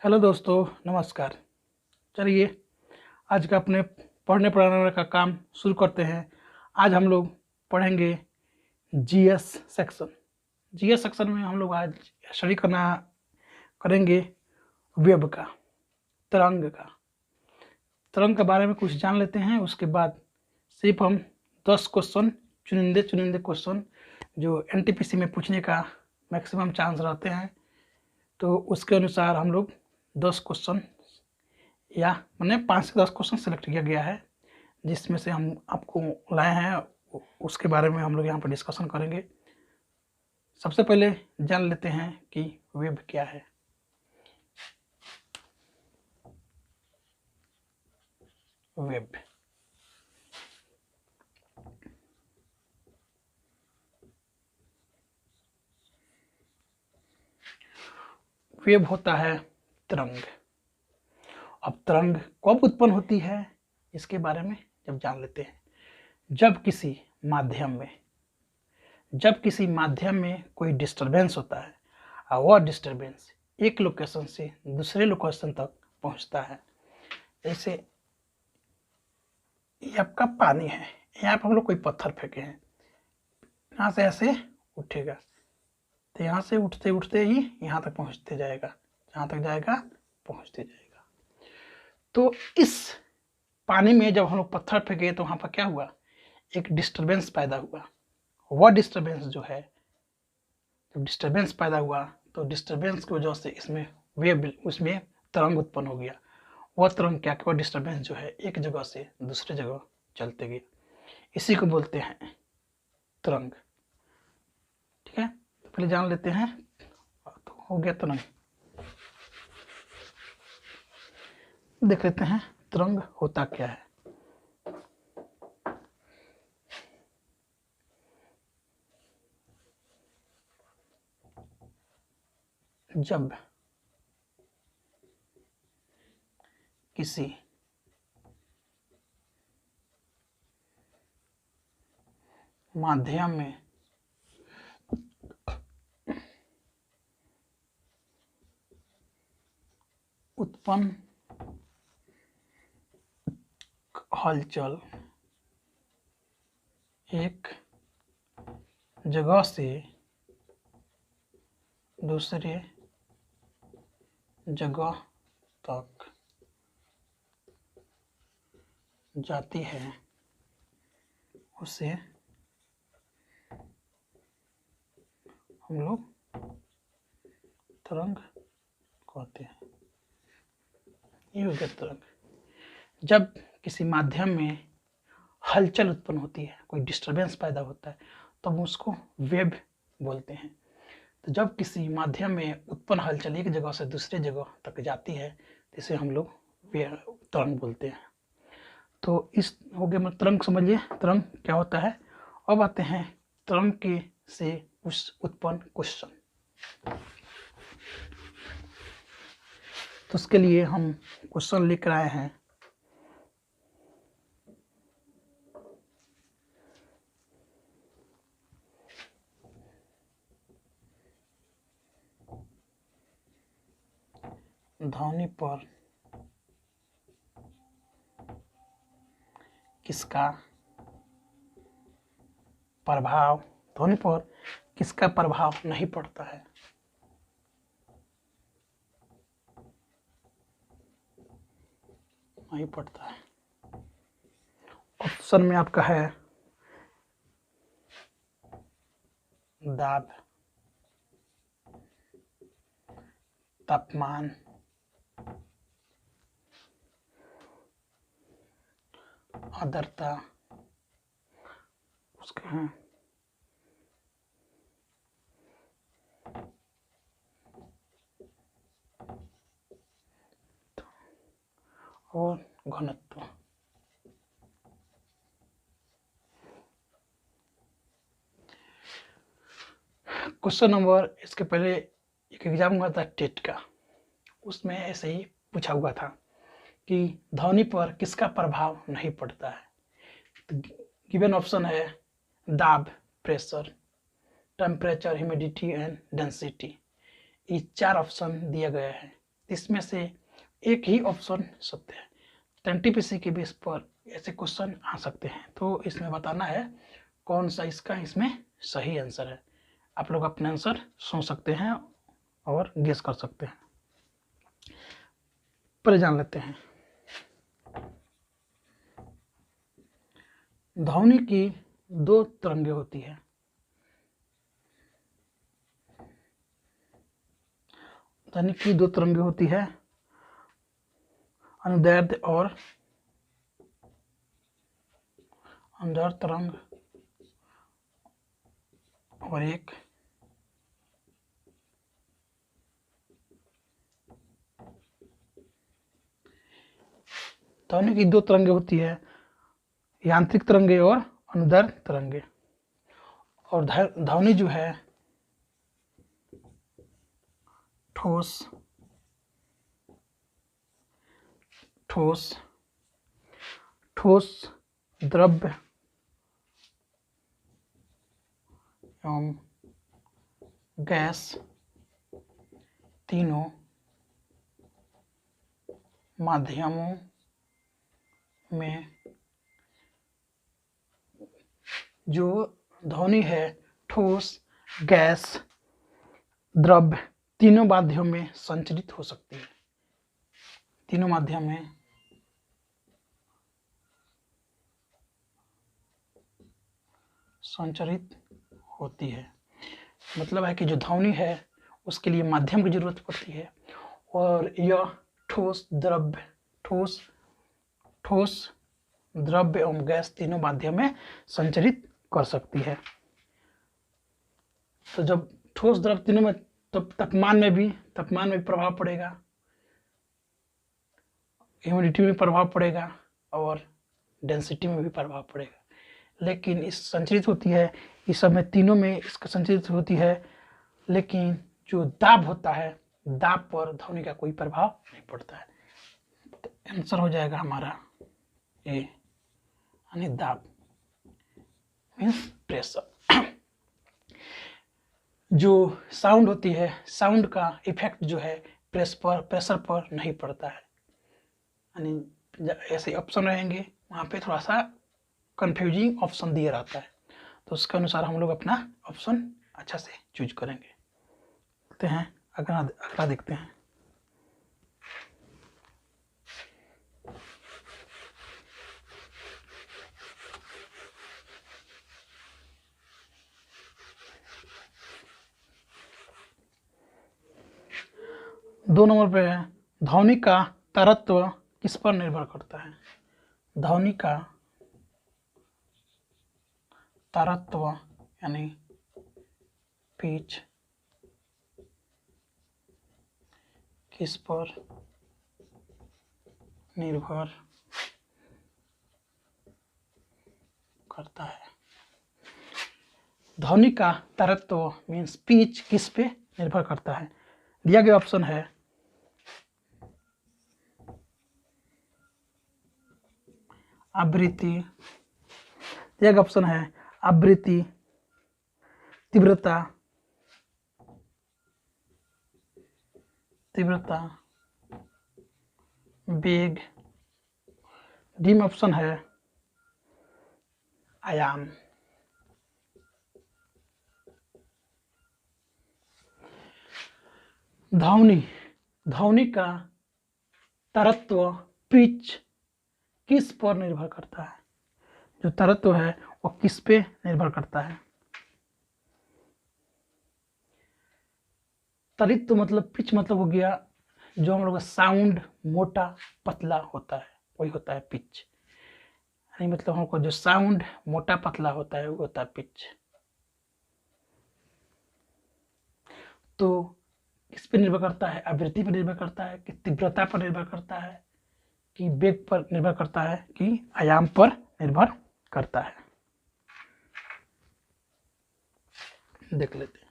Hello दोस्तों, नमस्कार। चलिए आज का अपने पढ़ने पढ़ाने का काम शुरू करते हैं। आज हम लोग पढ़ेंगे जीएस सेक्शन। जीएस सेक्शन में हम लोग आज स्टडी करेंगे वेब का, तरंग के बारे में कुछ जान लेते हैं। उसके बाद सिर्फ हम 10 क्वेश्चन, चुनिंदे क्वेश्चन जो एनटीपीसी में पूछने का मैक्सिमम चांस रहते हैं, तो उसके अनुसार हम लोग 10 क्वेश्चन या मैंने 5 से 10 क्वेश्चन सेलेक्ट किया गया है, जिसमें से हम आपको लाए हैं। उसके बारे में हम लोग यहाँ पर डिस्कशन करेंगे। सबसे पहले जान लेते हैं कि वेब क्या है। वेब होता है तरंग। अब तरंग कब उत्पन्न होती है इसके बारे में जब जान लेते हैं, जब किसी माध्यम में कोई डिस्टरबेंस होता है और वह डिस्टरबेंस एक लोकेशन से दूसरे लोकेशन तक पहुंचता है। जैसे ये आपका पानी है, यहाँ पर हम लोग कोई पत्थर फेंके हैं, यहाँ से ऐसे उठेगा तो यहाँ से उठते उठते ही यहाँ तक पहुँचते जाएगा, जहाँ तक जाएगा पहुँचते जाएगा। तो इस पानी में जब हम लोग पत्थर फेंके तो वहाँ पर क्या हुआ, एक डिस्टरबेंस पैदा हुआ। वह डिस्टरबेंस जो है, जब डिस्टरबेंस पैदा हुआ तो डिस्टरबेंस की वजह से उसमें तरंग उत्पन्न हो गया। वह तरंग क्या, वह डिस्टरबेंस जो है एक जगह से दूसरे जगह चलते गए, इसी को बोलते हैं तरंग। ठीक है, तो पहले जान लेते हैं। तो हो गया तरंग, देख लेते हैं तरंग होता क्या है। जब किसी माध्यम में उत्पन्न हलचल एक जगह से दूसरे जगह तक जाती है, उसे हम लोग तरंग कहते हैं। ये हो गया तरंग। जब किसी माध्यम में हलचल उत्पन्न होती है, कोई डिस्टरबेंस पैदा होता है, तो हम उसको वेब बोलते हैं। तो जब किसी माध्यम में उत्पन्न हलचल एक जगह से दूसरे जगह तक जाती है, तो इसे हम लोग तरंग बोलते हैं। तो इस हो गया, मतलब तरंग समझिए तरंग क्या होता है। अब आते हैं तरंग के से उस उत्पन्न क्वेश्चन। तो उसके लिए हम क्वेश्चन लिख रहे हैं। ध्वनि पर किसका प्रभाव नहीं पड़ता है। नहीं पड़ता है। ऑप्शन में आपका है दाब, तापमान, आर्द्रता, उसके हैं और घनत्व। क्वेश्चन नंबर, इसके पहले एक एग्जाम हुआ था टेट का, उसमें ऐसे ही पूछा हुआ था कि ध्वनि पर किसका प्रभाव नहीं पड़ता है। तो गिवन ऑप्शन है दाब, pressure, temperature, humidity and density. ये 4 ऑप्शन दिया गया है। इसमें से एक ही ऑप्शन सत्य है। एनटीपीसी के बेस पर ऐसे क्वेश्चन आ सकते हैं, तो इसमें बताना है कौन सा इसका इसमें सही आंसर है। आप लोग अपने आंसर सुन सकते हैं और गेस कर सकते हैं। पहले जान लेते हैं। ध्वनि की दो तरंगे होती है। ध्वनि की दो तरंगे होती है, अनुदैर्ध्य और अनुदैर्ध्य तरंग, और एक ध्वनि की दो तरंगे होती है, यांत्रिक तरंगे और अनुदैर्ध्य तरंगे। और ध्वनि जो है ठोस, ठोस, ठोस, द्रव्य एवं गैस तीनों माध्यमों में जो ध्वनि है ठोस, गैस, द्रव्य तीनों माध्यम में संचरित हो सकती है। तीनों माध्यम में संचरित होती है। मतलब है कि जो ध्वनि है उसके लिए माध्यम की जरूरत पड़ती है, और यह ठोस, द्रव्य, ठोस, द्रव्य एवं गैस तीनों माध्यम में संचरित कर सकती है। तो जब ठोस, द्रव्य तीनों में, तो तापमान में भी प्रभाव पड़ेगा, ह्यूमिडिटी में प्रभाव पड़ेगा और डेंसिटी में भी प्रभाव पड़ेगा। लेकिन इस संचरित होती है, इस सब में तीनों में इसका संचरित होती है, लेकिन जो दाब होता है, दाब पर ध्वनि का कोई प्रभाव नहीं पड़ता है। तो आंसर हो जाएगा हमारा ए, यानी दाब मीन्स प्रेशर। जो साउंड होती है, साउंड का इफेक्ट जो है प्रेशर पर नहीं पड़ता है। यानी ऐसे ऑप्शन रहेंगे, वहाँ पे थोड़ा सा कंफ्यूजिंग ऑप्शन दिया रहता है, तो उसके अनुसार हम लोग अपना ऑप्शन अच्छा से चूज करेंगे। देखते हैं अगला देखते हैं। दो नंबर पे है, ध्वनि का तरत्व किस पर निर्भर करता है? ध्वनि का तरत्व यानी पिच किस पर निर्भर करता है? ध्वनि का तरत्व मीन्स पिच किस पे निर्भर करता है? दिया गया ऑप्शन है आवृत्ति, दिया गया ऑप्शन है आवृत्ति, तीव्रता, वेग, डी में ऑप्शन है आयाम। ध्वनि का तरत्व पिच किस पर निर्भर करता है? जो तरत्व है वो किस पे निर्भर करता है? तरित्व मतलब पिच मतलब हो गया जो हम लोग का साउंड मोटा पतला होता है, वही होता है पिच। यानी मतलब हमको जो साउंड मोटा पतला होता है वो होता है पिच। तो किस पे निर्भर करता है? आवृत्ति पर निर्भर करता है, कि तीव्रता पर निर्भर करता है, कि वेग पर निर्भर करता है, कि आयाम पर निर्भर करता है? देख लेते हैं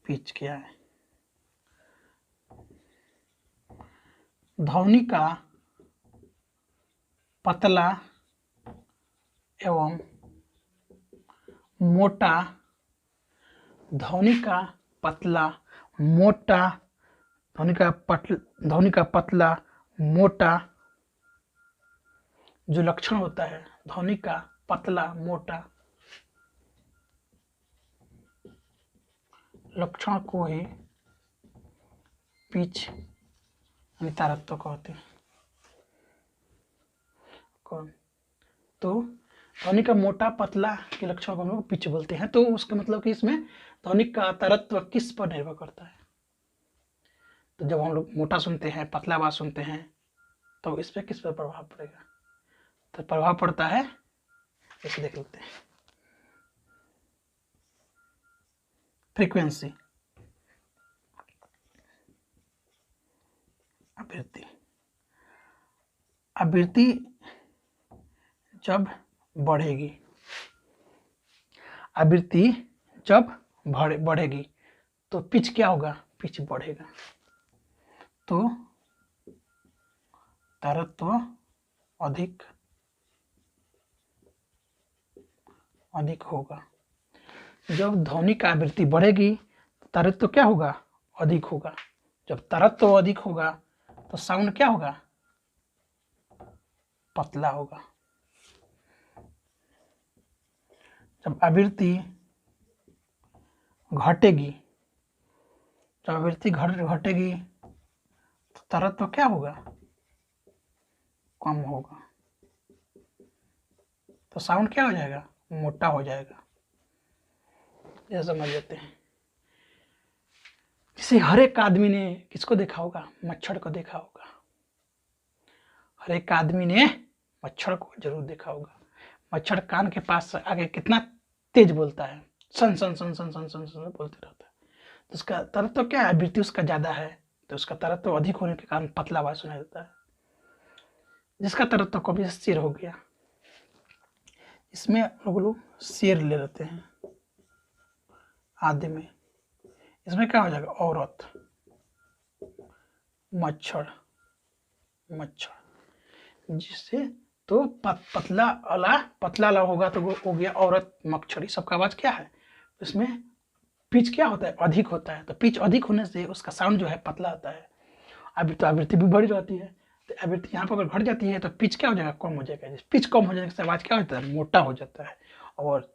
पिच क्या है। ध्वनि का पतला एवं मोटा, ध्वनि का पतला मोटा, ध्वनि का पतला, मोटा, जो लक्षण होता है ध्वनि का पतला मोटा, लक्षण को ही पिच यानी तारत्व कहते हैं। कौन? तो ध्वनि का मोटा पतला के लक्षण को हम लोग पिच बोलते हैं। तो उसका मतलब कि इसमें ध्वनि का तारत्व किस पर निर्भर करता है। तो जब हम लोग मोटा सुनते हैं, पतला आवाज सुनते हैं, तो इस पर किस पर प्रभाव पड़ेगा? तो प्रभाव पड़ता है, इसे देख लेते हैं, फ्रीक्वेंसी, आवृत्ति। आवृत्ति जब बढ़ेगी, आवृत्ति जब बढ़ेगी तो पिच क्या होगा? पिच बढ़ेगा। तो तारत्व अधिक होगा। जब ध्वनि का आवृत्ति बढ़ेगी तो तारत्व क्या होगा? अधिक होगा। जब तारत्व अधिक होगा तो साउंड क्या होगा? पतला होगा। जब आवृत्ति घटेगी, जब आवृत्ति घटेगी तो तारत्व क्या होगा? कम होगा। तो साउंड क्या हो जाएगा? मोटा हो जाएगा। यह समझ लेते हैं। जैसे हर एक आदमी ने किसको देखा होगा? मच्छर को देखा होगा। हर एक आदमी ने मच्छर को जरूर देखा होगा। मच्छर कान के पास आगे कितना तेज बोलता है, सन सन सन सन सन सन सन बोलते रहता है। तो उसका तारत्व क्या है? आवृत्ति उसका ज्यादा है, तो उसका तारत्व अधिक होने के कारण पतला आवाज सुनाई देता है। जिसका तारत्व कभी शेर हो गया, इसमें लोग शेर ले लेते हैं आदि में, इसमें क्या हो जाएगा? औरत, मच्छर, जिससे तो पतला वाला होगा तो वो हो गया औरत, मच्छर। सबका आवाज क्या है? इसमें पिच क्या होता है? अधिक होता है। तो पिच अधिक होने से उसका साउंड जो है पतला आता है। अभी तो आवृत्ति भी बढ़ जाती है, तो आवृत्ति यहाँ पर अगर घट जाती है तो पिच क्या हो जाएगा? कम हो जाएगा। पिच कम हो जाने से आवाज क्या होता है? मोटा हो जाता है। और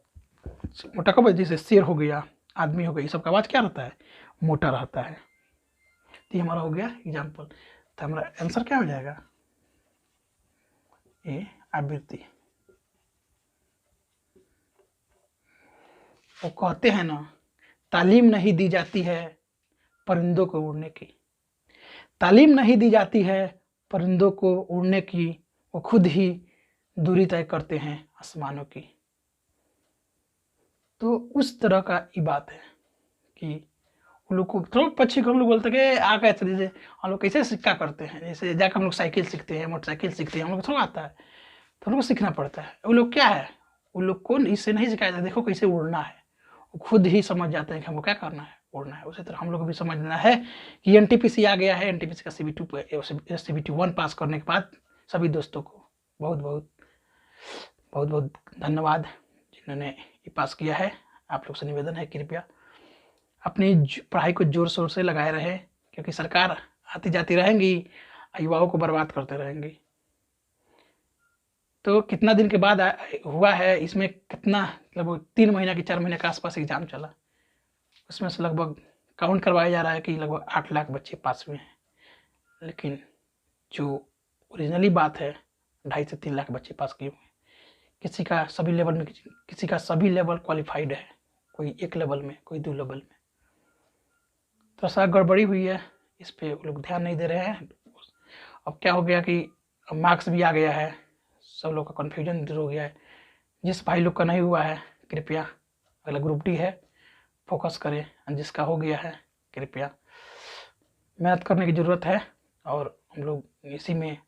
मोटा कब? जैसे शेर हो गया, आदमी हो गया, ये सबका आवाज क्या रहता है? मोटा रहता है। तो ये हमारा हो गया एग्जाम्पल। तो हमारा आंसर क्या हो जाएगा? ये आवृत्ति। वो कहते हैं ना, तालीम नहीं दी जाती है परिंदों को उड़ने की, तालीम नहीं दी जाती है परिंदों को उड़ने की, वो खुद ही दूरी तय करते हैं आसमानों की। तो उस तरह का ये बात है कि उन लोग को थोड़ा पक्षी को हम लोग बोलते हैं कि आ गए थे, जैसे हम लोग कैसे सिक्का करते हैं, जैसे जाकर हम लोग साइकिल सीखते हैं, मोटरसाइकिल सीखते हैं, हम लोग थोड़ा आता है, तो हम लोग सीखना पड़ता है। वो लोग क्या है, उन लोग को इससे नहीं सिखाया जाता देखो कैसे उड़ना है, वो खुद ही समझ जाते हैं कि हमको क्या करना है, उड़ना है। उसी तरह हम लोग को भी समझना है कि एनटीपीसी आ गया है, एनटीपीसी का CBT 1 पास करने के बाद सभी दोस्तों को बहुत बहुत धन्यवाद जिन्होंने ये पास किया है। आप लोग से निवेदन है कृपया अपनी पढ़ाई को जोर शोर से लगाए रहे, क्योंकि सरकार आती जाती रहेंगी, युवाओं को बर्बाद करते रहेंगी। तो कितना दिन के बाद हुआ है, इसमें कितना लगभग 3 महीना की 4 महीने के आसपास एग्जाम चला, उसमें से लगभग काउंट करवाया जा रहा है कि लगभग 8 लाख बच्चे पास हुए हैं। लेकिन जो ओरिजिनली बात है 2.5 से 3 लाख बच्चे पास किए हुए हैं। किसी का सभी लेवल में, किसी का सभी लेवल क्वालिफाइड है, कोई 1 लेवल में, कोई 2 लेवल में। तो ऐसा गड़बड़ी हुई है, इस पे लोग ध्यान नहीं दे रहे हैं। अब क्या हो गया कि मार्क्स भी आ गया है, सब लोग का कन्फ्यूजन दूर हो गया है। जिस भाई लोग का नहीं हुआ है कृपया अगला ग्रुप डी है फोकस करें, जिसका हो गया है कृपया मेहनत करने की ज़रूरत है। और हम लोग इसी में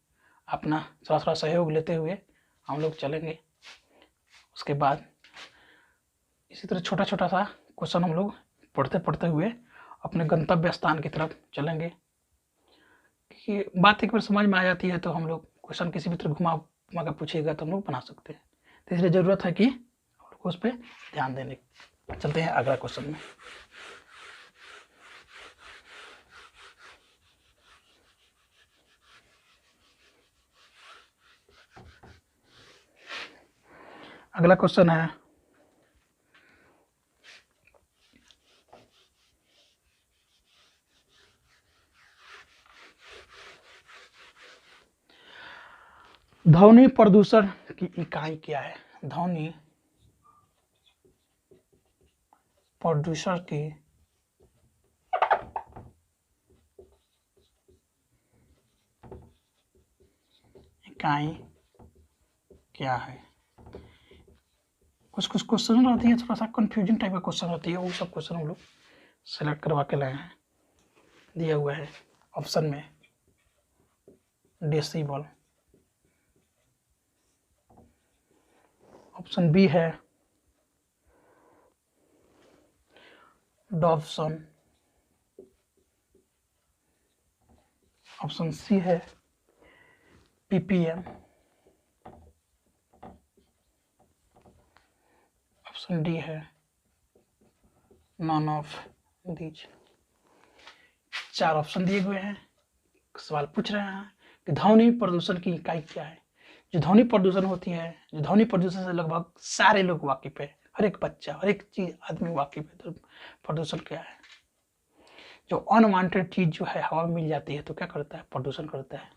अपना थोड़ा सहयोग लेते हुए हम लोग चलेंगे। उसके बाद इसी तरह छोटा छोटा सा क्वेश्चन हम लोग पढ़ते हुए अपने गंतव्य स्थान की तरफ चलेंगे। कि बात एक बार समझ में आ जाती है तो हम लोग क्वेश्चन किसी भी तरह घुमा कर पूछेगा तो हम लोग बना सकते हैं। तो इसलिए ज़रूरत है कि हम लोग उस पर ध्यान देने। चलते हैं अगला क्वेश्चन में। अगला क्वेश्चन है, ध्वनि प्रदूषण की इकाई क्या है? ध्वनि प्रदूषण की इकाई क्या है? कुछ कुछ क्वेश्चन रहती है, थोड़ा सा कंफ्यूजिंग टाइप का क्वेश्चन रहती है, वो सब क्वेश्चन हम लोग सेलेक्ट करवा के लाए हैं। दिया हुआ है ऑप्शन में डेसिबल, ऑप्शन बी है डॉप्सन, ऑप्शन सी है पीपीएम, ऑप्शन डी है नॉन ऑफ दीज। 4 ऑप्शन दिए हुए हैं। सवाल पूछ रहे हैं कि ध्वनि प्रदूषण की इकाई क्या है? जो ध्वनि प्रदूषण होती है, जो ध्वनि प्रदूषण से लगभग सारे लोग वाकिफ है, हर एक बच्चा, हर एक चीज आदमी वाकिफ है। तो प्रदूषण क्या है? जो अनवांटेड चीज जो है हवा में मिल जाती है तो क्या करता है? प्रदूषण करता है।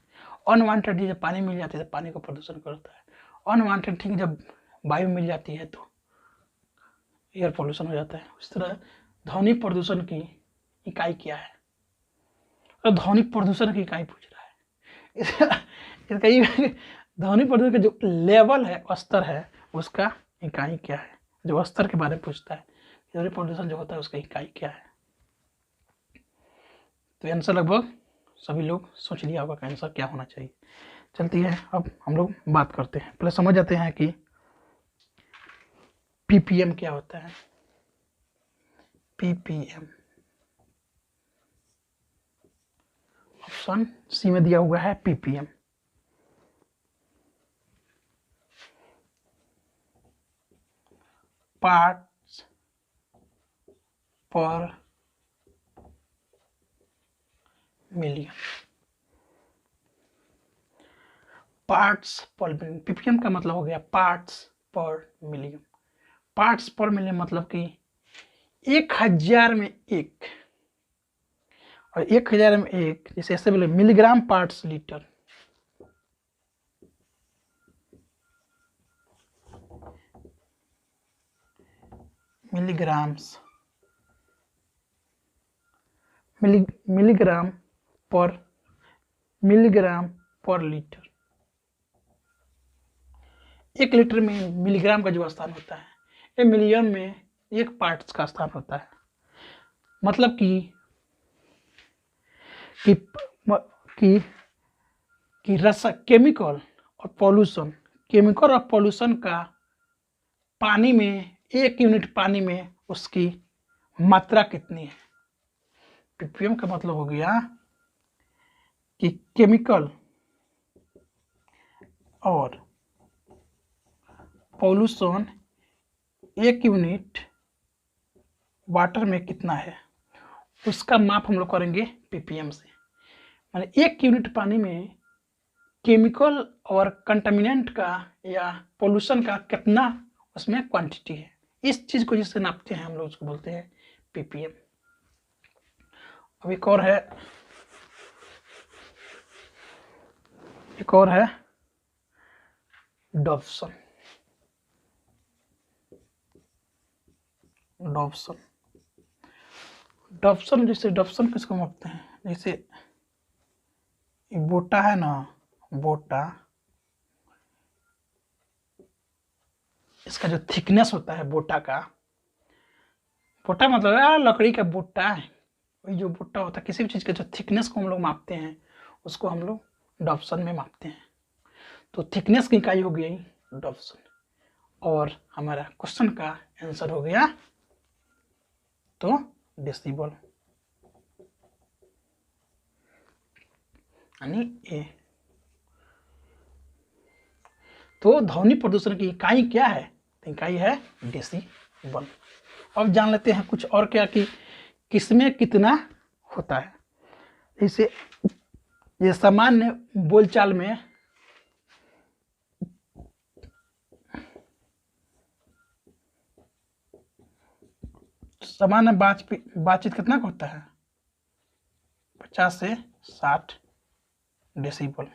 अनवांटेड चीज जब पानी मिल जाती है तो पानी को प्रदूषण करता है। अनवांटेड चीज जब वायु मिल जाती है तो एयर पोल्यूशन हो जाता है। उस तरह ध्वनि प्रदूषण की इकाई क्या है? तो ध्वनि प्रदूषण की इकाई पूछ रहा है। इसका ध्वनि प्रदूषण का जो लेवल है, स्तर है, उसका इकाई क्या है? जो स्तर के बारे में पूछता है, ध्वनि प्रदूषण जो होता है उसका इकाई क्या है? तो आंसर लगभग सभी लोग सोच लिया होगा कि आंसर क्या होना चाहिए। चलती है, अब हम लोग बात करते हैं। पहले समझ जाते हैं कि पीपीएम क्या होता है। पीपीएम ऑप्शन सी में दिया हुआ है पीपीएम। पार्ट्स पर मिलियन। पार्ट्स पर मिलियन, पीपीएम का मतलब हो गया पार्ट्स पर मिलियन। पार्ट्स पर मिलियन मतलब कि 1000 में एक, और 1000 में एक, जैसे ऐसे बोले milligram parts litre. Milligrams, milligram पर लीटर। 1 लीटर में मिलीग्राम का जो स्थान होता है, ये मिलियन में एक पार्ट्स का स्थान होता है। मतलब कि कि केमिकल और पॉल्यूशन, केमिकल और पॉल्यूशन का पानी में, 1 यूनिट पानी में उसकी मात्रा कितनी है? पीपीएम का मतलब हो गया कि केमिकल और पॉल्यूशन 1 यूनिट वाटर में कितना है, उसका माप हम लोग करेंगे पीपीएम से। माने 1 यूनिट पानी में केमिकल और कंटामिनेंट का या पोल्यूशन का कितना उसमें क्वांटिटी है, इस चीज को जिससे नापते हैं हम लोग उसको बोलते हैं पीपीएम। अब एक और है डॉप्सन। डॉप्सन जैसे डॉप्सन किसको मापते हैं? जैसे बोटा है ना, बोटा, इसका जो थिकनेस होता है बोटा का, बोटा मतलब यार लकड़ी का बोटा है, वही जो बोटा होता है, किसी भी चीज का जो थिकनेस को हम लोग मापते हैं उसको हम लोग डॉप्सन में मापते हैं। तो थिकनेस की इकाई हो गई डॉप्सन, और हमारा क्वेश्चन का आंसर हो गया तो डेसिबल, यानी ए। तो ध्वनि प्रदूषण की इकाई क्या है? तो इकाई है डेसिबल। अब जान लेते हैं कुछ और क्या कि किसमें कितना होता है। जैसे ये सामान्य बोलचाल में सामान्य बातचीत कितना का होता है? 50 से 60 डेसिबल।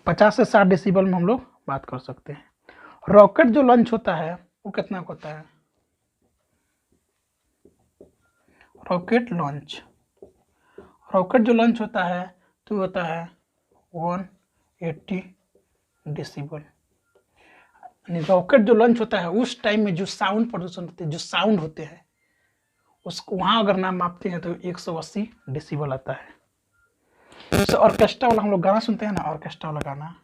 50 से 60 डेसिबल में हम लोग बात कर सकते हैं। रॉकेट जो लॉन्च होता है वो कितना का होता है? रॉकेट जो लॉन्च होता है तो होता है 180 डेसिबल। रॉकेट जो लॉन्च होता है उस टाइम में जो साउंड प्रदूषण होते हैं, जो साउंड होते हैं, उसको वहां अगर नाम मापते हैं तो 180 डेसिबल आता है। जैसे ऑर्केस्ट्रा वाला हम लोग गाना सुनते हैं ना, ऑर्केस्ट्रा वाला गाना,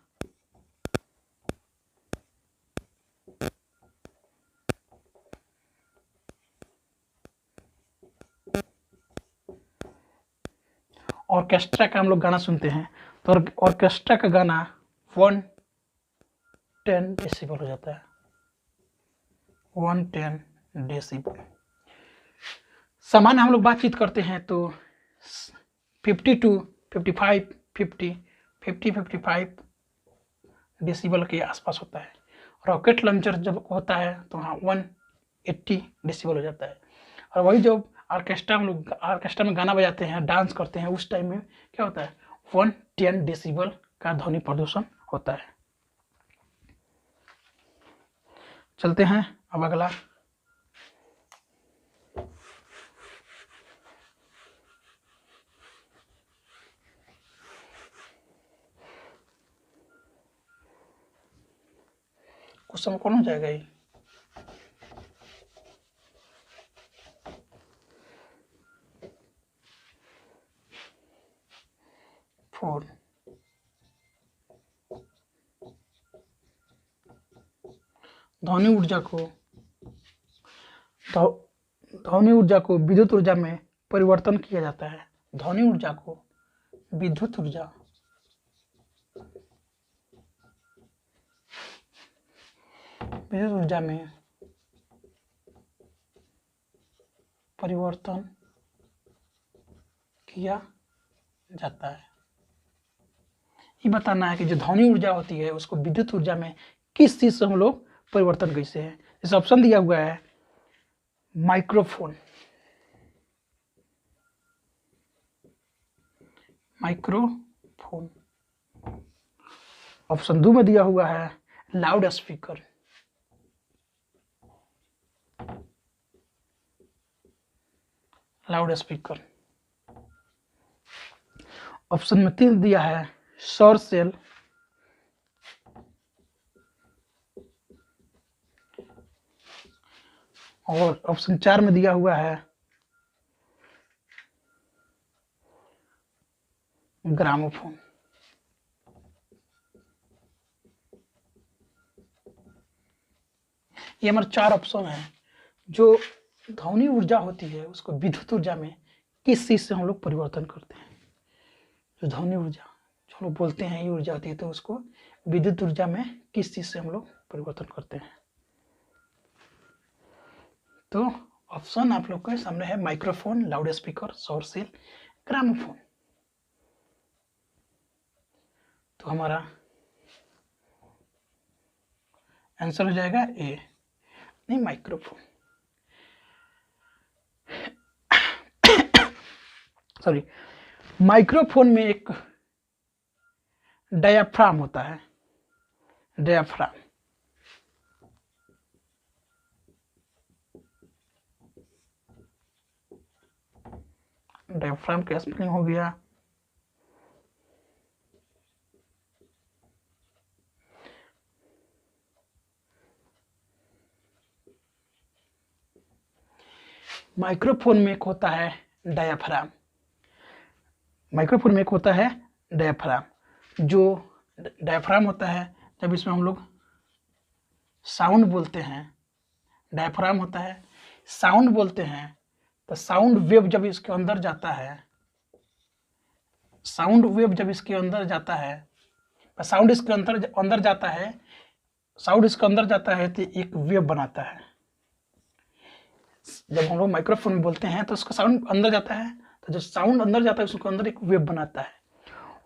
ऑर्केस्ट्रा का हम लोग गाना सुनते हैं तो ऑर्केस्ट्रा का गाना 110 डेसिबल हो जाता है। 110 डेसिबल। सामान्य हम लोग बातचीत करते हैं तो 50 to 55 55 डेसिबल के आसपास होता है। रॉकेट लॉन्चर जब होता है तो हाँ 180 डेसिबल हो जाता है। और वही जब ऑर्केस्ट्रा हम लोग ऑर्केस्ट्रा में गाना बजाते हैं, डांस करते हैं, उस टाइम में क्या होता है? 110 डेसिबल का ध्वनि प्रदूषण होता है। चलते हैं अब अगला। क्वेश्चन कौन हो जाएगा ये? फोर। ध्वनि ऊर्जा को विद्युत ऊर्जा में परिवर्तन किया जाता है। ध्वनि ऊर्जा को विद्युत ऊर्जा में परिवर्तन किया जाता है। ये बताना है कि जो ध्वनि ऊर्जा होती है उसको विद्युत ऊर्जा में किस चीज से हम लोग परिवर्तन कैसे है। इस ऑप्शन दिया हुआ है माइक्रोफोन, ऑप्शन 2 में दिया हुआ है लाउड स्पीकर, ऑप्शन में 3 दिया है सौर सेल, और ऑप्शन 4 में दिया हुआ है ग्रामोफोन। ये हमारे 4 ऑप्शन है। जो ध्वनि ऊर्जा होती है उसको विद्युत ऊर्जा में किस चीज से हम लोग परिवर्तन करते हैं? जो ध्वनि ऊर्जा जो हम लोग बोलते हैं ये ऊर्जा होती है तो उसको विद्युत ऊर्जा में किस चीज से हम लोग परिवर्तन करते हैं? तो ऑप्शन आप लोग के सामने है माइक्रोफोन, लाउड स्पीकर, सौर सेल, ग्रामोफोन। तो हमारा आंसर हो जाएगा ए, नहीं माइक्रोफोन, सॉरी। माइक्रोफोन में एक डायाफ्राम होता है, डायाफ्राम। डायाफ्राम का स्पेलिंग हो गया माइक्रोफोन में एक होता है डायाफ्राम। माइक्रोफोन में एक होता है डायाफ्राम। जो डायाफ्राम होता है जब इसमें हम लोग साउंड बोलते हैं, डायाफ्राम होता है, साउंड बोलते हैं तो साउंड वेव जब इसके अंदर जाता है, साउंड वेव जब इसके अंदर जाता है, साउंड इसके अंदर जाता है, साउंड इसके अंदर जाता है तो एक वेव बनाता है। जब हम लोग माइक्रोफोन में बोलते हैं तो उसका साउंड अंदर जाता है, तो जब साउंड अंदर जाता है उसके अंदर एक वेव बनाता है,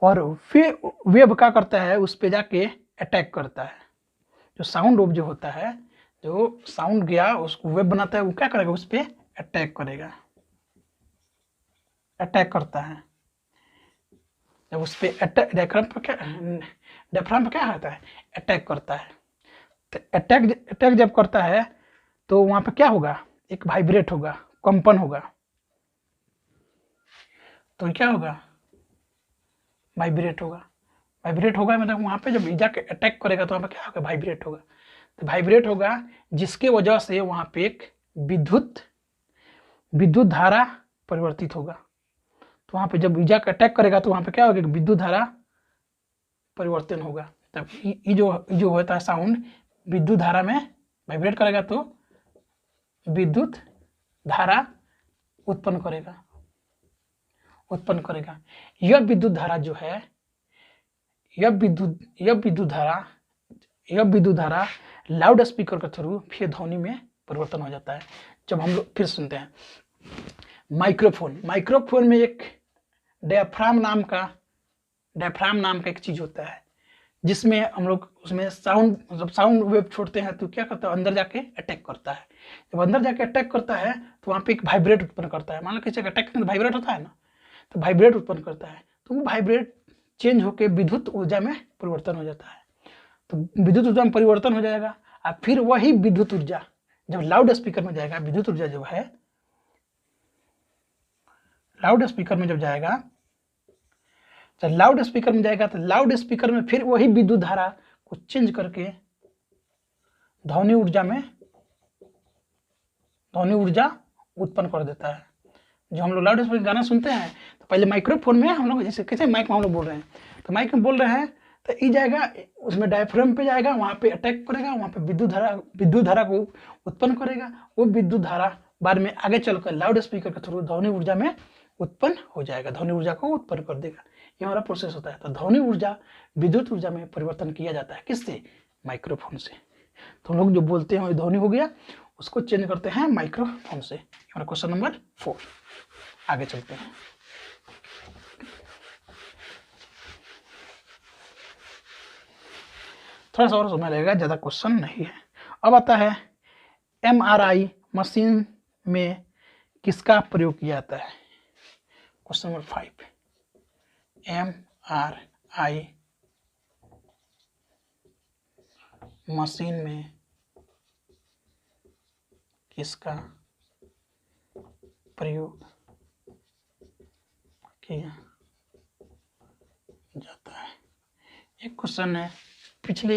और फिर वेव क्या करता है, उस पे जाके अटैक करता है। जो साउंड वेव जो होता है, जो साउंड गया उसको वेव बनाता है, वो क्या करेगा, उस पे अटैक करेगा, अटैक करता है। जब उस पर डायफ्राम पे क्या होता है, अटैक करता है। तो अटैक जब करता है तो वहां पे क्या होगा, एक वाइब्रेट होगा, कंपन होगा। तो क्या होगा, वाइब्रेट होगा। वाइब्रेट होगा मतलब वहां पे जब जाके अटैक करेगा तो वहां पे क्या होगा, वाइब्रेट होगा। तो वाइब्रेट होगा जिसके वजह से वहां पे एक विद्युत धारा परिवर्तित होगा। तो वहां पे जब ईजा का अटैक करेगा तो वहां पे क्या होगा, विद्युत धारा परिवर्तन होगा। तब ये जो होता है साउंड, विद्युत धारा में वाइब्रेट करेगा तो विद्युत धारा उत्पन्न करेगा। यह विद्युत धारा जो है, यह विद्युत धारा लाउड स्पीकर के थ्रू फिर ध्वनि में परिवर्तन हो जाता है। जब हम लोग फिर सुनते हैं माइक्रोफोन में एक डायफ्राम नाम का एक चीज होता है, जिसमें हम लोग उसमें साउंड वेव छोड़ते हैं तो क्या करता है, अंदर जाके अटैक करता है। जब अंदर जाके अटैक करता है तो वहां पे एक वाइब्रेट उत्पन्न करता है। मान लो किसी का अटैक करने वाइब्रेट होता है ना, तो वाइब्रेट उत्पन्न करता है। तो वो वाइब्रेट चेंज होकर विद्युत ऊर्जा में परिवर्तन हो जाता है। तो विद्युत ऊर्जा में परिवर्तन हो जाएगा और फिर वही विद्युत ऊर्जा जब लाउड स्पीकर में जाएगा, विद्युत ऊर्जा जो है लाउड स्पीकर में जब जाएगा, जब लाउड स्पीकर में जाएगा तो लाउड स्पीकर में फिर वही विद्युत धारा को चेंज करके ध्वनि ऊर्जा उत्पन्न कर देता है। जो हम लोग लाउड स्पीकर गाना सुनते हैं तो पहले माइक्रोफोन में हम लोग, जैसे कैसे माइक में हम लोग बोल रहे हैं, तो माइक में बोल रहे हैं तो ये जाएगा उसमें डायफ्राम पे जाएगा, वहां पे अटैक करेगा, वहां पे विद्युत धारा को उत्पन्न करेगा। वो विद्युत धारा बाद में आगे चलकर लाउड स्पीकर के थ्रू ध्वनि ऊर्जा में उत्पन्न हो जाएगा, ध्वनि ऊर्जा को उत्पन्न कर देगा। ये हमारा प्रोसेस होता है। तो ध्वनि ऊर्जा विद्युत ऊर्जा में परिवर्तन किया जाता है, किससे, माइक्रोफोन से। तो लोग जो बोलते हैं ध्वनि हो गया, उसको चेंज करते हैं माइक्रोफोन से। हमारा क्वेश्चन नंबर 4, आगे चलते हैं। थोड़ा सा और समय लगेगा, ज्यादा क्वेश्चन नहीं है। अब आता है MRI मशीन में किसका प्रयोग किया जाता है। क्वेश्चन नंबर 5, MRI मशीन में किसका प्रयोग किया जाता है। एक क्वेश्चन है, पिछले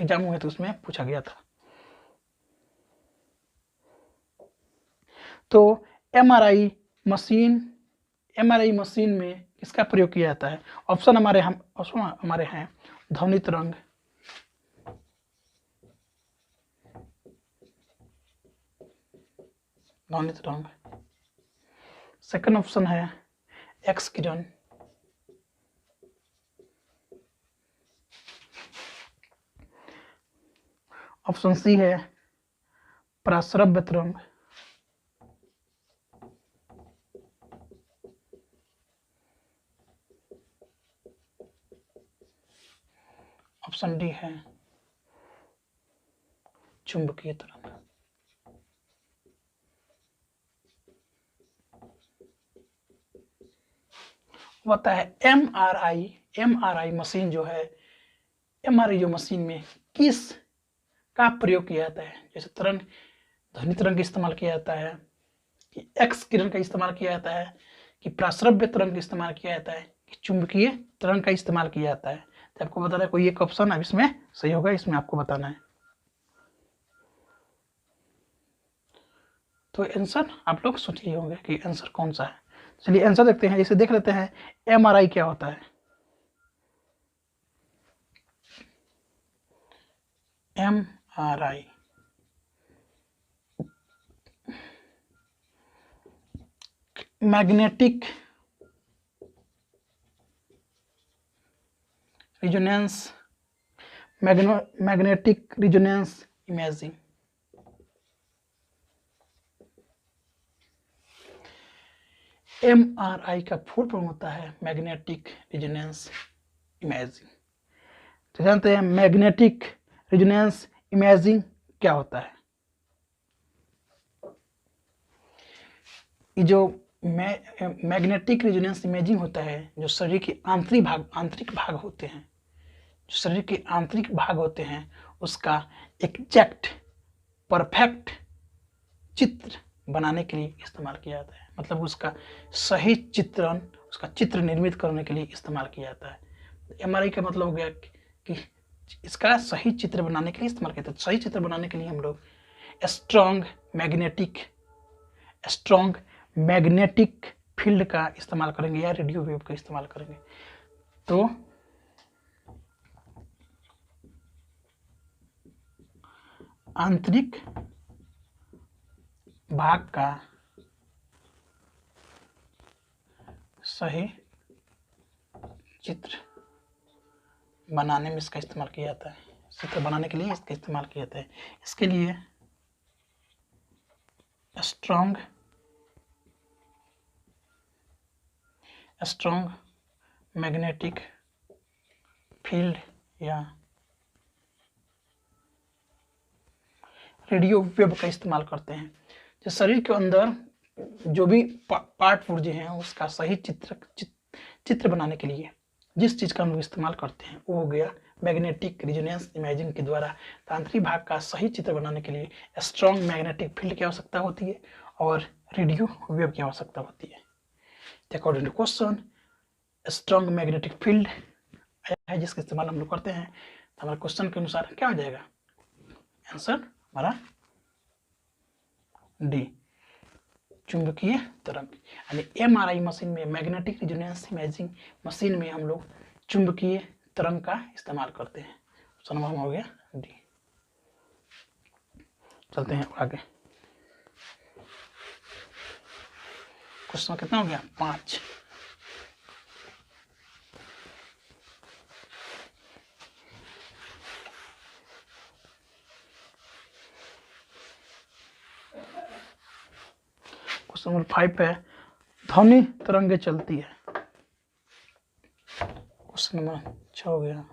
एग्जाम हुए तो उसमें पूछा गया था। तो MRI मशीन में किसका प्रयोग किया जाता है। ऑप्शन हमारे हैं ध्वनि तरंग, सेकंड ऑप्शन है एक्स किरण, ऑप्शन सी है पराश्रव्य तरंग, ऑप्शन डी है चुंबकीय तरंग। होता है MRI मशीन जो है, MRI जो मशीन में किस का प्रयोग किया जाता है। जैसे ध्वनि तरंग का इस्तेमाल किया जाता है, कि एक्स किरण का इस्तेमाल किया जाता है, कि प्राश्रव्य तरंग का इस्तेमाल किया जाता है, कि चुंबकीय तरंग का इस्तेमाल किया जाता है। तो आपको बताना है कोई एक ऑप्शन अब इसमें सही होगा, इसमें आपको बताना है। तो आंसर आप लोग सोच लिए होंगे कि आंसर कौन सा है। चलिए आंसर देखते हैं। इसे देख लेते हैं MRI क्या होता है। MRI magnetic resonance imaging. MRI का फुल फॉर्म होता है मैग्नेटिक रिजोनेंस इमेजिंग। तो जानते हैं मैग्नेटिक रिजोनेंस इमेजिंग क्या होता है। ये जो मैग्नेटिक रेजोनेंस इमेजिंग होता है, जो शरीर के आंतरिक भाग होते हैं, जो शरीर के आंतरिक भाग होते हैं, उसका एग्जैक्ट परफेक्ट चित्र बनाने के लिए इस्तेमाल किया जाता है। मतलब उसका सही चित्रण, उसका चित्र निर्मित करने के लिए इस्तेमाल किया जाता है। एमआरआई का मतलब हो गया कि इसका सही चित्र बनाने के लिए इस्तेमाल किया जाता है। सही चित्र बनाने के लिए हम लोग स्ट्रॉन्ग मैग्नेटिक फील्ड का इस्तेमाल करेंगे या रेडियो वेव का इस्तेमाल करेंगे। तो आंतरिक भाग का सही चित्र बनाने में इसका इस्तेमाल किया जाता है। चित्र बनाने के लिए इसका इस्तेमाल किया जाता है। इसके लिए स्ट्रॉन्ग मैग्नेटिक फील्ड या रेडियो वेव का इस्तेमाल करते हैं। जो शरीर के अंदर जो भी पार्ट पुर्जे हैं उसका सही चित्र बनाने के लिए जिस चीज़ का हम लोग इस्तेमाल करते हैं वो हो गया मैग्नेटिक रेजोनेंस इमेजिंग के द्वारा आंतरिक भाग का सही चित्र बनाने के लिए स्ट्रॉन्ग मैग्नेटिक फील्ड की आवश्यकता होती है और रेडियो वेव की आवश्यकता होती है। According to question, strong magnetic field है जिसका इस्तेमाल हम लोग करते हैं। तो हमारे क्वेश्चन के अनुसार क्या हो जाएगा? आंसर हमारा डी, चुंबकीय तरंग। यानी एमआरआई मशीन में, मैग्नेटिक रेजोनेंस इमेजिंग मशीन में हम लोग चुंबकीय तरंग का इस्तेमाल करते हैं। ऑप्शन नंबर हो गया डी। चलते हैं आगे। क्वेश्चन कितना हो गया? 5। क्वेश्चन नंबर 5 है, ध्वनि तरंगे चलती है। क्वेश्चन नंबर 6 हो गया,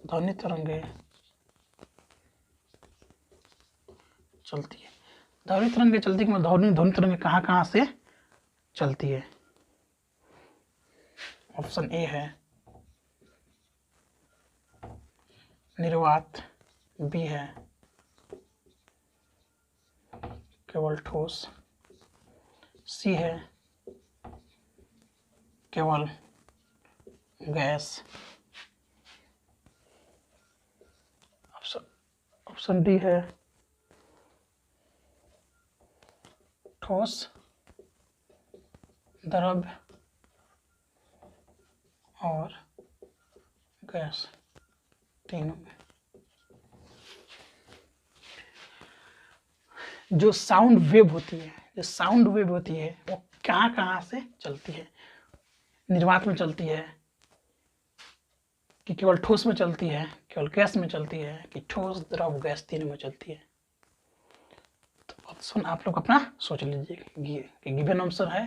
ध्वनि तरंगे चलती है। ध्वनि तरंगे चलती है, ध्वनि तरंगे कहाँ से चलती है? ऑप्शन ए है निर्वात, बी है केवल ठोस, सी है केवल गैस, ऑप्शन डी है ठोस, द्रव्य और गैस, तीनों में। जो साउंड वेव होती है वो कहाँ से चलती है? निर्वात में चलती है कि केवल ठोस में चलती है, केवल गैस में चलती है, कि ठोस द्रव गैस तीनों में चलती है? तो ऑप्शन आप लोग अपना सोच लीजिए कि गिवन आंसर है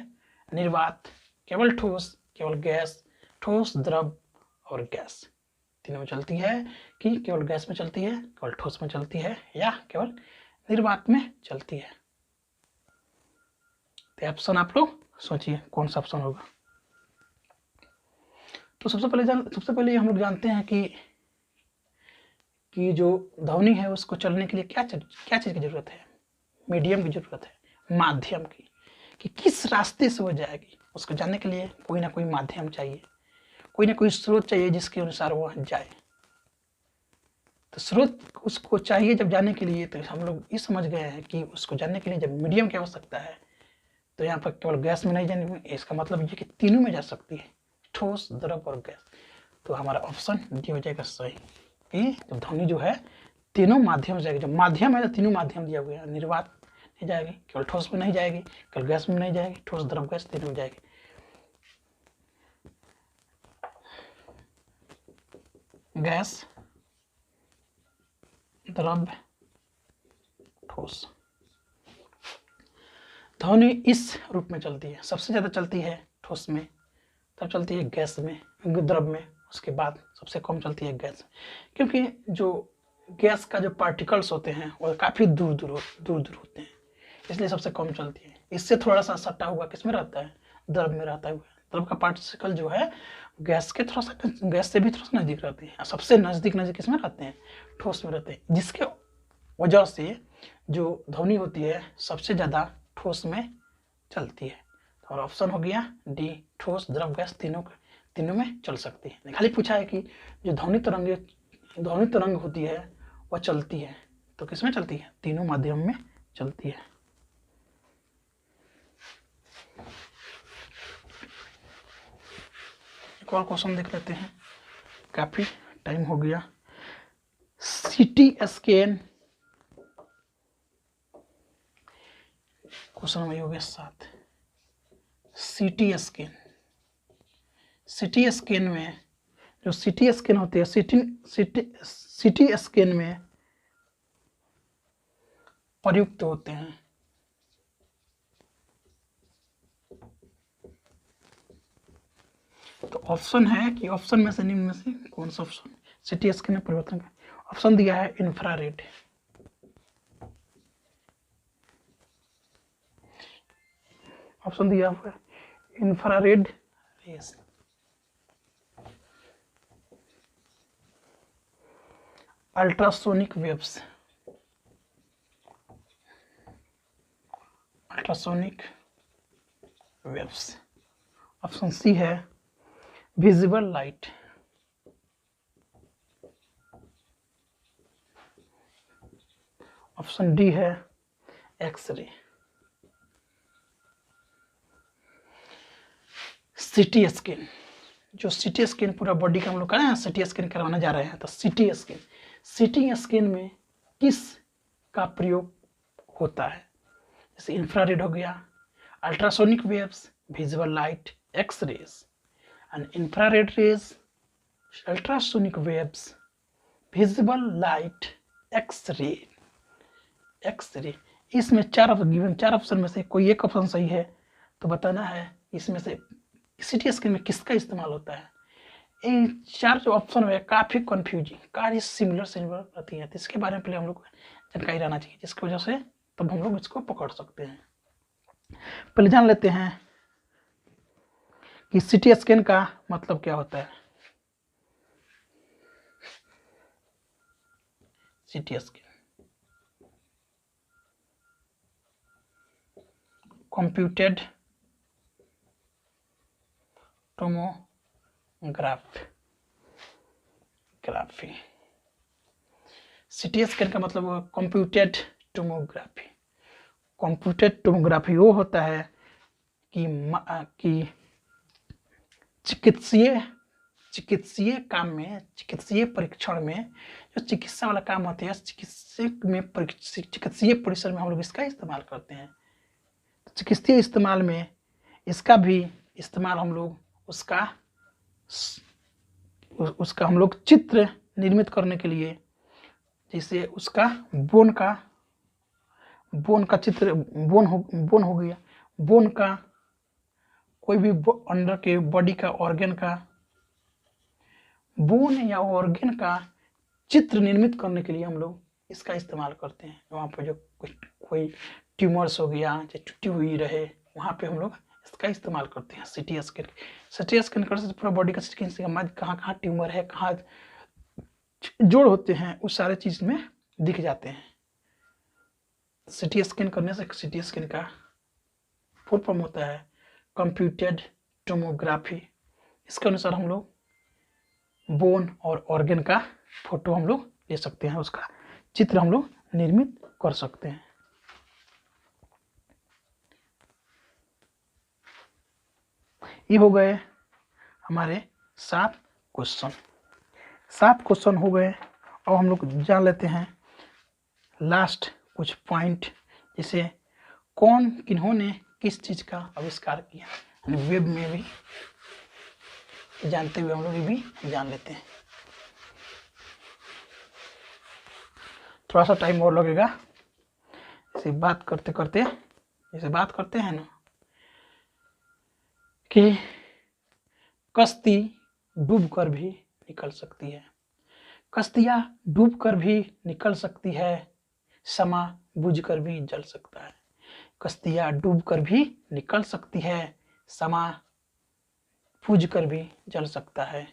निर्वात, केवल ठोस, केवल गैस, ठोस द्रव और गैस तीनों में चलती है, कि केवल गैस में चलती है, केवल ठोस में चलती है, या केवल निर्वात में चलती है? तो ऑप्शन आप लोग सोचिए कौन सा ऑप्शन होगा। तो सबसे पहले हम लोग जानते हैं कि जो ध्वनि है उसको चलने के लिए क्या चीज़ की जरूरत है? मीडियम की जरूरत है, माध्यम की, कि किस रास्ते से वो जाएगी। उसको जानने के लिए कोई ना कोई माध्यम चाहिए, कोई ना कोई स्रोत चाहिए जिसके अनुसार वो जाए। तो स्रोत उसको चाहिए जब जाने के लिए, तो हम लोग ये समझ गए हैं कि उसको जानने के लिए जब मीडियम की आवश्यकता है, तो यहाँ पर केवल गैस में नहीं जाने, इसका मतलब ये कि तीनों में जा सकती है, ठोस, द्रव और गैस। तो हमारा ऑप्शन डी हो जाएगा सही, कि जब ध्वनि जो है तीनों माध्यम से जाएगी। जब माध्यम है तो तीनों माध्यम दिया गया, निर्वात नहीं जाएगी, केवल ठोस में नहीं जाएगी, केवल गैस में नहीं जाएगी, ठोस, द्रव, गैस तीनों में जाएगी। गैस, द्रव्य, ठोस। ध्वनि इस रूप में चलती है, सबसे ज्यादा चलती है ठोस में, तब चलती है गैस में, द्रव में, उसके बाद सबसे कम चलती है गैस। क्योंकि जो गैस का जो पार्टिकल्स होते हैं वो काफ़ी दूर दूर होते हैं, इसलिए सबसे कम चलती है। इससे थोड़ा सा सटा हुआ किसमें रहता है, द्रव में रहता है। द्रव का पार्टिकल जो है गैस के थोड़ा सा, गैस से भी थोड़ा सा नजदीक रहती है। सबसे नजदीक किसमें रहते हैं, ठोस में रहते हैं, जिसके वजह से जो ध्वनि होती है सबसे ज़्यादा ठोस में चलती है। और ऑप्शन हो गया डी, ठोस द्रव गैस तीनों में चल सकती है। खाली पूछा है कि जो ध्वनि तरंग होती है वह चलती है, तो किसमें चलती है, तीनों माध्यम में चलती है। एक और क्वेश्चन देख लेते हैं, काफी टाइम हो गया। सीटी स्कैन, क्वेश्चन वही हो गया 7। सीटी स्कैन में जो सीटी स्कैन होती है, सीटी स्कैन में प्रयुक्त होते हैं। तो ऑप्शन है कि ऑप्शन में से निम्न में से कौन सा ऑप्शन सीटी स्कैन में परिवर्तन का ऑप्शन दिया है, इंफ्रारेड, ऑप्शन दिया हुआ है infrared rays, ultrasonic waves, option C है विजिबल लाइट, ऑप्शन डी है एक्सरे। सीटी स्कैन, जो सीटी स्कैन पूरा बॉडी का हम लोग करें सीटी स्कैन करवाने जा रहे हैं, तो सीटी स्कैन में किस का प्रयोग होता है, जैसे इंफ्रारेड हो गया, ultrasonic waves, visible light, X-rays. And infrared rays, ultrasonic waves, visible light, X-ray. इसमें चार ऑप्शन में से कोई एक ऑप्शन सही है, तो बताना है इसमें से सीटी स्कैन में किसका इस्तेमाल होता है। इन चार जो ऑप्शन है काफी कंफ्यूजिंग, काफी सिमिलर रहती है, तो इसके बारे में पहले हम लोग को जानकारी रहना चाहिए, जिसकी वजह से तब हम लोग इसको पकड़ सकते हैं। पहले जान लेते हैं कि सीटी स्कैन का मतलब क्या होता है। CT scan computed tomography. CT scan का मतलब कंप्यूटेड टोमोग्राफी। कंप्यूटेड टोमोग्राफी वो होता है कि चिकित्सीय काम में, चिकित्सीय परीक्षण में, जो चिकित्सा वाला काम होता है, चिकित्सीय परिसर में हम लोग इसका इस्तेमाल करते हैं। चिकित्सीय इस्तेमाल में इसका भी इस्तेमाल हम लोग उसका हम लोग चित्र निर्मित करने के लिए, जैसे उसका बोन का चित्र, बोन हो गया, बोन का कोई भी अंदर के बॉडी का ऑर्गन का, बोन या ऑर्गन का चित्र निर्मित करने के लिए हम लोग इसका इस्तेमाल करते हैं। वहाँ पर जो कोई ट्यूमर्स हो गया, जो टूटी हुई रहे, वहाँ पे हम लोग इसका इस्तेमाल करते हैं। सीटी स्कैन करने से पूरा बॉडी का स्कैन से कहाँ ट्यूमर है, कहाँ जोड़ होते हैं, उस सारे चीज में दिख जाते हैं। सीटी स्कैन करने से, सीटी स्कैन का फुल फॉर्म होता है कंप्यूटेड टोमोग्राफी। इसके अनुसार हम लोग बोन और ऑर्गन का फोटो हम लोग ले सकते हैं, उसका चित्र हम लोग निर्मित कर सकते हैं। ये हो गए हमारे 7 क्वेश्चन हो गए। और हम लोग जान लेते हैं लास्ट कुछ पॉइंट, जैसे किन्होंने किस चीज का आविष्कार किया, वेब में भी जानते हुए हम लोग ये भी जान लेते हैं। थोड़ा सा टाइम और लगेगा, इसे बात करते हैं ना कि कश्ती डूबकर भी निकल सकती है, कश्तियाँ डूब कर भी निकल सकती है, समा बुझ कर भी जल सकता है। कश्तियाँ डूब कर भी निकल सकती है, समा बुझ कर भी जल सकता है।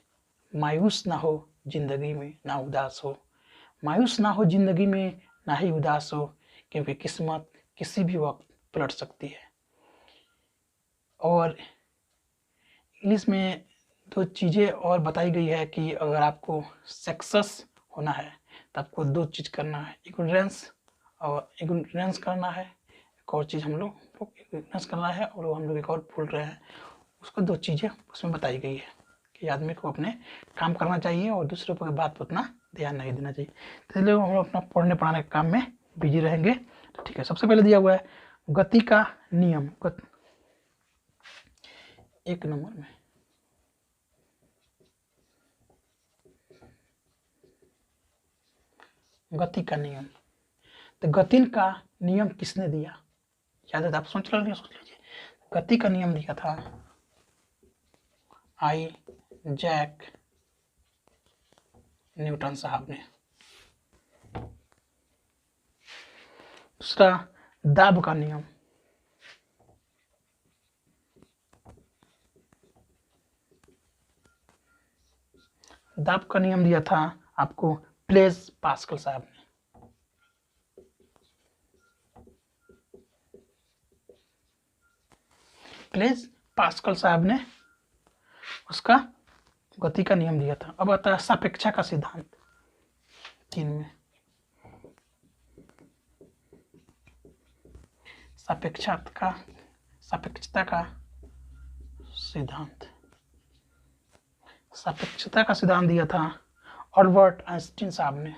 मायूस ना हो जिंदगी में, ना उदास हो। मायूस ना हो जिंदगी में, ना ही उदास हो, क्योंकि किस्मत किसी भी वक्त पलट सकती है। और इंग्लिश में दो चीज़ें और बताई गई है कि अगर आपको सक्सेस होना है तो आपको दो चीज़ करना है, इग्नोरेंस करना है। एक और चीज़ हम लोग इग्नोरेंस करना है, और वो हम लोग एक और भूल रहे हैं। उसको दो चीज़ें उसमें बताई गई है कि आदमी को अपने काम करना चाहिए और दूसरों पर बात पर उतना ध्यान नहीं देना चाहिए। तो इसलिए हम लोग अपना पढ़ने पढ़ाने के काम में बिजी रहेंगे। तो ठीक है, सबसे पहले दिया हुआ है गति का नियम। एक नंबर में गति का नियम। तो गति का नियम किसने दिया? याद है? आप सोच लीजिए। गति का नियम दिया था आइजैक न्यूटन साहब ने। दूसरा दाब का नियम। दाब का नियम दिया था आपको ब्लेज पास्कल साहब ने। ब्लेज पास्कल साहब ने उसका गति का नियम दिया था। अब आता है सापेक्षा का सिद्धांत। 3 में सापेक्षता का सिद्धांत। सापेक्षता का सिद्धांत दिया था अल्बर्ट आइंस्टीन साहब ने।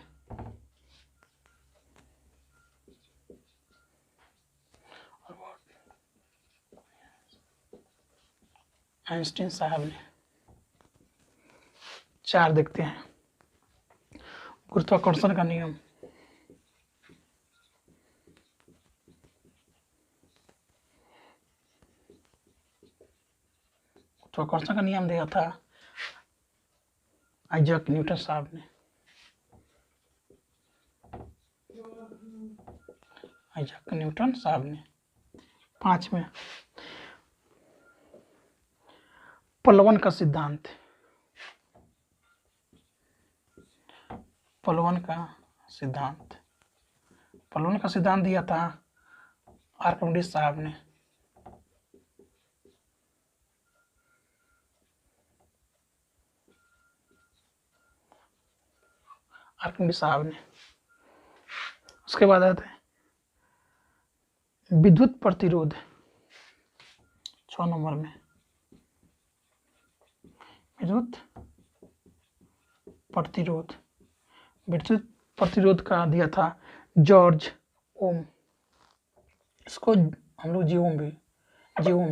आइंस्टीन साहब ने। 4 देखते हैं गुरुत्वाकर्षण का नियम। गुरुत्वाकर्षण का नियम दिया था आइजैक न्यूटन साहब ने। आइजैक न्यूटन साहब ने। 5 में पलवन का सिद्धांत। पलवन का सिद्धांत। पलवन का सिद्धांत दिया था आर्किमिडीज साहब ने। आर्किमिडीज साहब ने। उसके बाद आते हैं विद्युत प्रतिरोध। 6 नंबर में विद्युत प्रतिरोध। विद्युत प्रतिरोध का दिया था जॉर्ज ओम। इसको हम लोग जीओम भी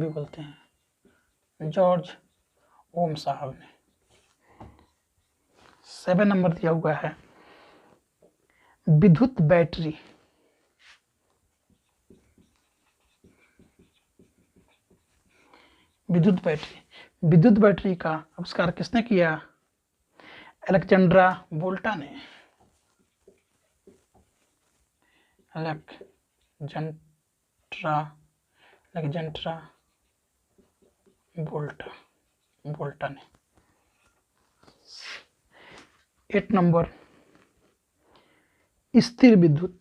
बोलते हैं। जॉर्ज ओम साहब ने। 7 नंबर दिया हुआ है विद्युत बैटरी। विद्युत बैटरी का आविष्कार किसने किया? अलेक्जेंड्रा वोल्टा ने। अलेक्जेंड्रा वोल्टा ने। 8 नंबर स्थिर विद्युत।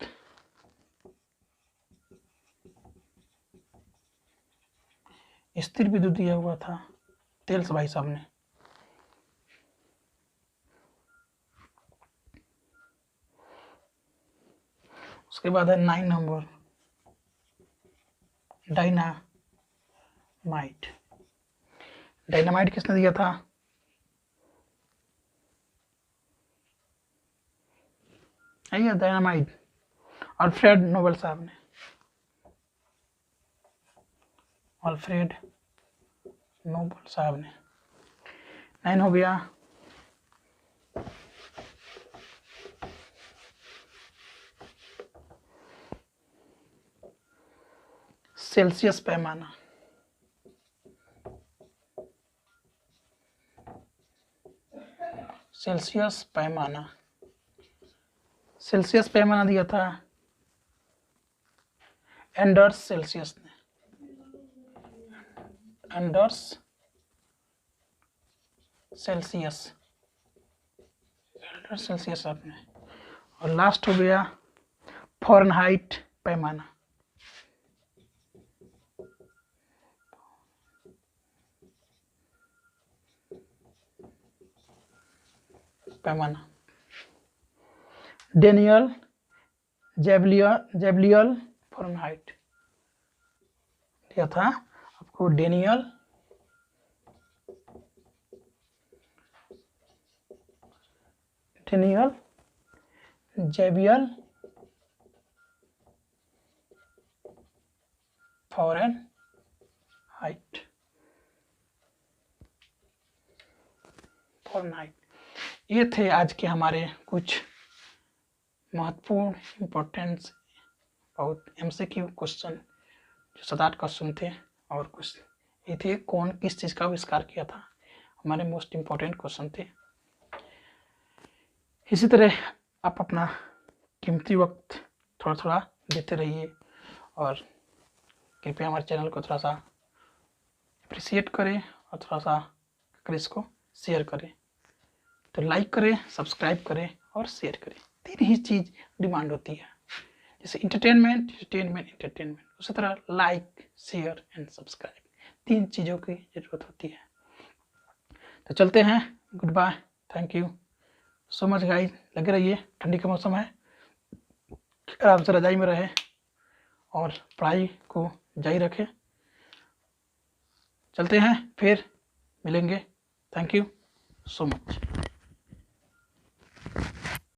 स्थिर विद्युत दिया हुआ था तेल्स भाई साहब ने। उसके बाद है 9 नंबर डायनामाइट। डायनामाइट किसने दिया था? आइए डायनामाइट अल्फ्रेड नोबेल साहब ने। अल्फ्रेड नोबेल साहब ने। 9 हो गया सेल्सियस पैमाना। सेल्सियस पैमाना सेल्सियस पैमाना दिया था एंडर्स सेल्सियस ने, एंडर्स सेल्सियस, एंडर्स सेल्सियस आपने। और लास्ट हो गया फ़ारेनहाइट पैमाना, पैमाना डेनियल जैबलियल फ़ारेनहाइट दिया था आपको, डेनियल जैबियल फ़ारेनहाइट। ये थे आज के हमारे कुछ महत्वपूर्ण इम्पोर्टेंस बहुत MCQ क्वेश्चन, जो 7-8 क्वेश्चन थे। और कुछ ये थे कौन किस चीज़ का आविष्कार किया था, हमारे मोस्ट इम्पोर्टेंट क्वेश्चन थे। इसी तरह आप अपना कीमती वक्त थोड़ा थोड़ा देते रहिए और कृपया हमारे चैनल को थोड़ा सा अप्रिसिएट करें और थोड़ा सा अगर इसको शेयर करें तो लाइक करें, सब्सक्राइब करें और शेयर करें। 3 ही चीज़ डिमांड होती है, जैसे इंटरटेनमेंट, उसी तरह लाइक, शेयर एंड सब्सक्राइब, 3 चीज़ों की ज़रूरत होती है। तो चलते हैं, good bye, thank you so much guys. लगे रहिए, ठंडी का मौसम है, आराम से रजाई में रहे और पढ़ाई को जारी रखें। चलते हैं, फिर मिलेंगे, थैंक यू सो मच।